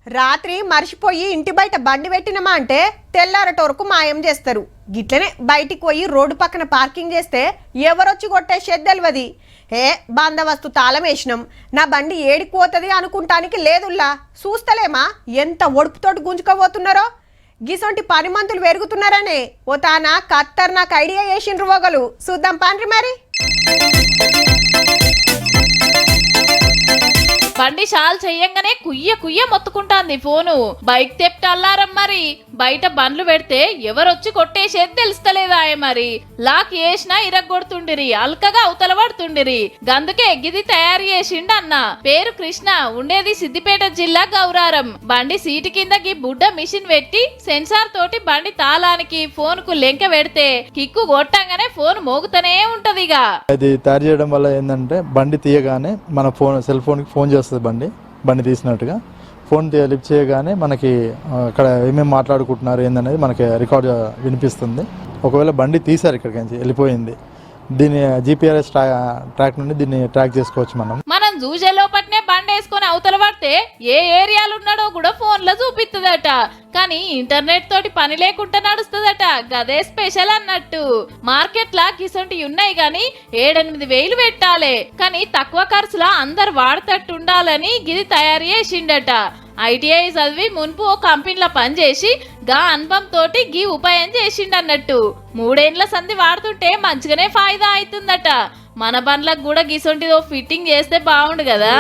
రాత్రి మర్చిపోయి ఇంటి బయట బండి పెట్టినమా అంటే తెల్లారటోరకు మాయం చేస్తారు. గిట్లనే బయటికి పోయి రోడ్డు పక్కన పార్కింగ్ చేస్తే ఎవరొచ్చి కొట్టేసేది తెలియదు. బందవస్తు తాళం వేసినాం, నా బండి ఏడికి పోతుంది అనుకుంటానికి లేదుల్లా. చూస్తలేమా ఎంత ఒడుపుతోటి గుంజుకోబోతున్నారో. గిసొంటి పనిమంతులు పెరుగుతున్నారనే ఓ తాన కత్తర్ నాకు ఐడియా వేసిండ్రు వగలు. చూద్దాం పాండ్రి మరి. బండి షాల్ చెయ్యంగానే కుయ్య కుయ్య మొత్తుకుంటాంది ఫోను. బైక్ తెప్ట అల్లారం మరి. బయట బండ్లు పెడితే ఎవరొచ్చి కొట్టేసేది తెలుస్తలేదాయే మరి. లాక్ వేసినా ఇరగొడుతుండిరి, అల్కగా అవతల పడుతుండిరి. గందుకే గిది తయారు చేసిండు అన్న. పేరు కృష్ణ, ఉండేది సిద్దిపేట జిల్లా గౌరారం. బండి సీటు కిందకి బుడ్డ మిషన్ పెట్టి సెన్సార్ తోటి బండి తాళానికి ఫోన్ కు లెంక పెడితే కిక్కు కొట్టంగానే ఫోన్ మోగుతూనే ఉంటదిగా. అది తయారు చేయడం వల్ల ఏంటంటే బండి తీయగానే మన సెల్ ఫోన్ కి ఫోన్ చేస్తుంది. బండి తీసినట్టుగా ఫోన్ లిఫ్ట్ చేయగానే మనకి అక్కడ ఏమేమి మాట్లాడుకుంటున్నారు ఏందనేది మనకి రికార్డ్ వినిపిస్తుంది. ఒకవేళ బండి తీసారు ఇక్కడికి నుంచి వెళ్ళిపోయింది, దీన్ని GPS ట్రాక్ నుండి దీన్ని ట్రాక్ చేసుకోవచ్చు. మనం చూసే లోపట్నే బండి వేసుకొని అవతల పడితే ఏ ఏరియాలు ఉన్నాడో కూడా ఫోన్ లో చూపిస్తుందట. కానీ ఇంటర్నెట్ తోటి పని లేకుండా నడుస్తుందట. గదే స్పెషల్ అన్నట్టు. మార్కెట్ లా గిసొంటి ఉన్నాయి గాని 7-8 వేలు పెట్టాలి. కానీ తక్కువ ఖర్చులా అందరు వాడతట్టు ఉండాలని గిది తయారు చేసిండట. ITI చదివి మున్పు ఓ కంపెనీలో పనిచేసి గా అనుభవం తోటి గీ ఉపాయం చేసిండన్నట్టు. 3 ఏళ్ల సంధి వాడుతుంటే మంచిగానే ఫాయిదా అవుతుందట. మన బండ్లకు కూడా గిసొంటిదో ఫిట్టింగ్ చేస్తే బాగుండు కదా.